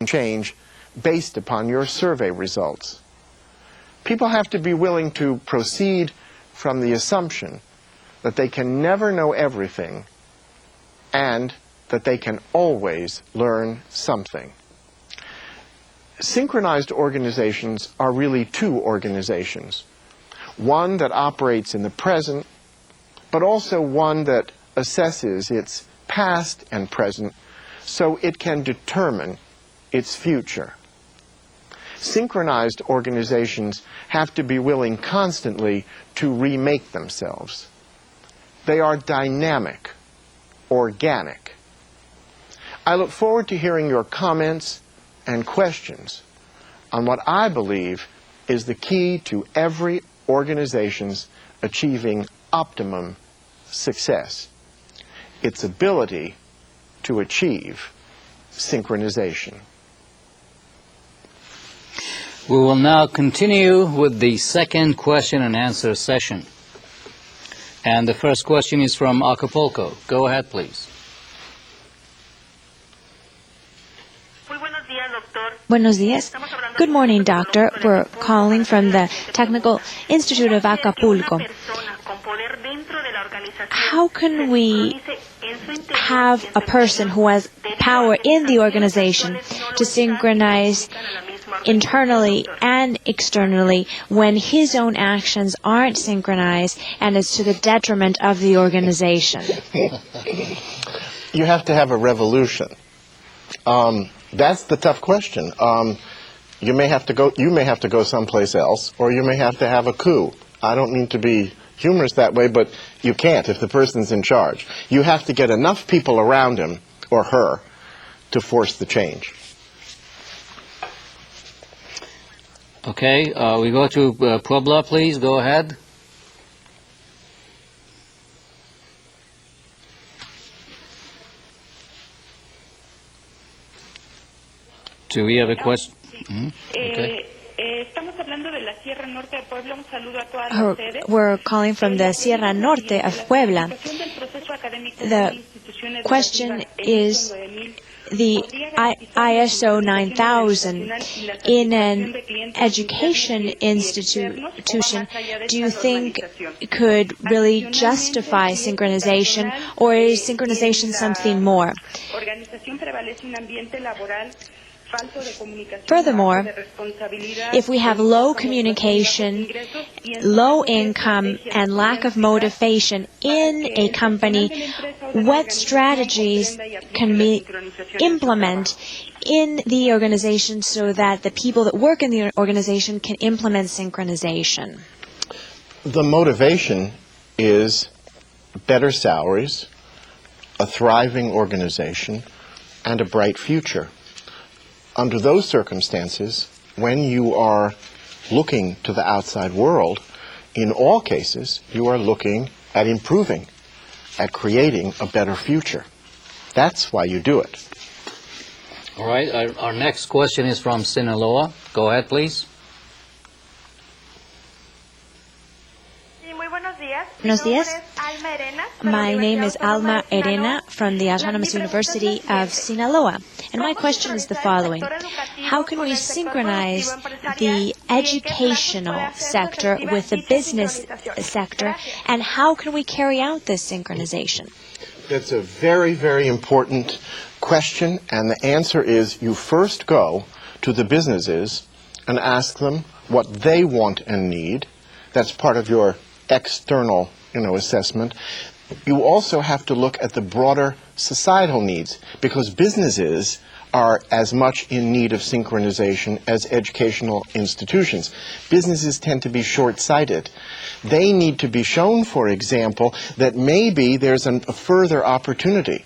change based upon your survey results. People have to be willing to proceed from the assumption that they can never know everything and that they can always learn something. Synchronized organizations are really two organizations. One that operates in the present, but also one that assesses its past and present so it can determine its future. Synchronized organizations have to be willing constantly to remake themselves. They are dynamic, organic. I look forward to hearing your comments and questions on what I believe is the key to every organization's achieving optimum success: its ability to achieve synchronization. We will now continue with the second question and answer session. And the first question is from Acapulco. Go ahead, please. Buenos días. Good morning, doctor. We're calling from the Technical Institute of Acapulco. How can we have a person who has power in the organization to synchronize internally and externally when his own actions aren't synchronized and it's to the detriment of the organization? You have to have a revolution. That's the tough question. You may have to go someplace else, or you may have to have a coup. I don't mean to be humorous that way, but you can't if the person's in charge. You have to get enough people around him or her to force the change. Okay, we go to Puebla, please. Go ahead. Do we have a question? Okay. We're calling from the Sierra Norte of Puebla. The question is the ISO 9000 in an education institution. Do you think could really justify synchronization, or is synchronization something more? Furthermore, if we have low communication, low income, and lack of motivation in a company, what strategies can we implement in the organization so that the people that work in the organization can implement synchronization? The motivation is better salaries, a thriving organization, and a bright future. Under those circumstances, when you are looking to the outside world, in all cases, you are looking at improving, at creating a better future. That's why you do it. All right, our next question is from Sinaloa. Go ahead, please. Buenos días. My name is Alma Arena from the Autonomous University of Sinaloa. And my question is the following. How can we synchronize the educational sector with the business sector, and how can we carry out this synchronization? That's a very, very important question, and the answer is you first go to the businesses and ask them what they want and need. That's part of your external, assessment. You also have to look at the broader societal needs, because businesses are as much in need of synchronization as educational institutions. Businesses tend to be short-sighted. They need to be shown, for example, that maybe there's a further opportunity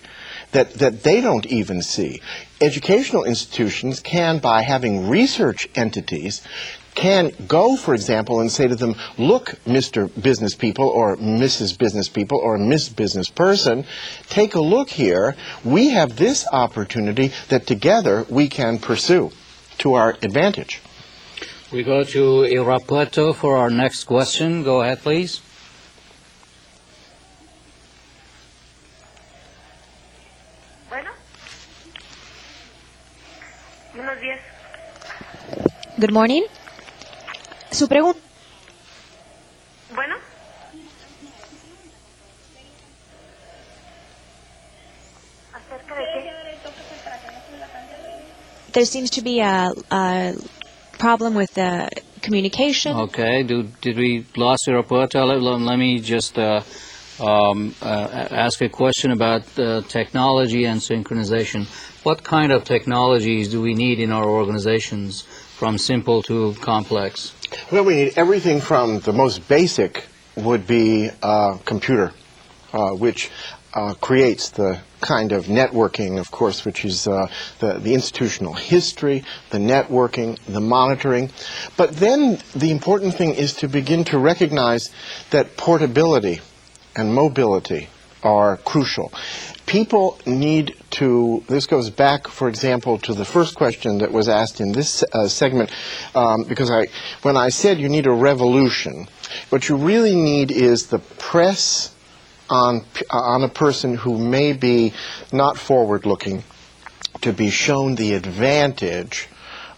that they don't even see. Educational institutions can, by having research entities, can go, for example, and say to them, look, Mr. Business People or Mrs. Business People or Miss Business Person, take a look here. We have this opportunity that together we can pursue to our advantage. We go to Irapuato for our next question. Go ahead, please. Good morning. Su pregunta. Bueno. ¿Acerca de qué? There seems to be a problem with the communication. Okay, did we lose your report? Let me just ask a question about technology and synchronization. What kind of technologies do we need in our organizations, from simple to complex? Well, we need everything from the most basic would be a computer, which creates the kind of networking, of course, which is the institutional history, the networking, the monitoring. But then the important thing is to begin to recognize that portability and mobility are crucial. People need to, this goes back, for example, to the first question that was asked in this segment, because when I said you need a revolution, what you really need is the press on a person who may be not forward-looking to be shown the advantage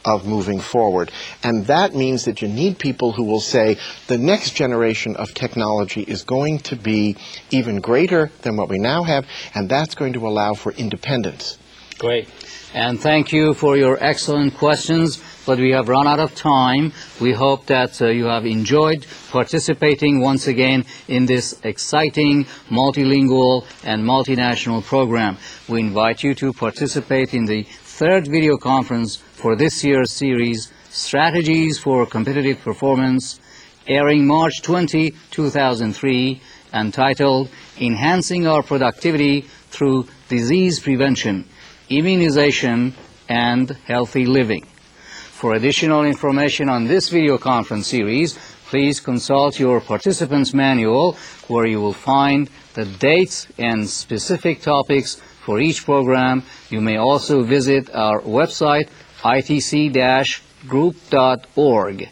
of moving forward. And that means that you need people who will say the next generation of technology is going to be even greater than what we now have, and that's going to allow for independence. Great. And thank you for your excellent questions, but we have run out of time. We hope that you have enjoyed participating once again in this exciting multilingual and multinational program. We invite you to participate in the third video conference for this year's series, Strategies for Competitive Performance, airing March 20, 2003, and titled Enhancing Our Productivity Through Disease Prevention, Immunization, and Healthy Living. For additional information on this video conference series, please consult your participants manual, where you will find the dates and specific topics for each program. You may also visit our website, itc-group.org.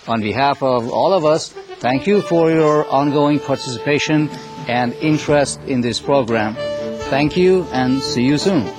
On behalf of all of us, thank you for your ongoing participation and interest in this program. Thank you, and see you soon.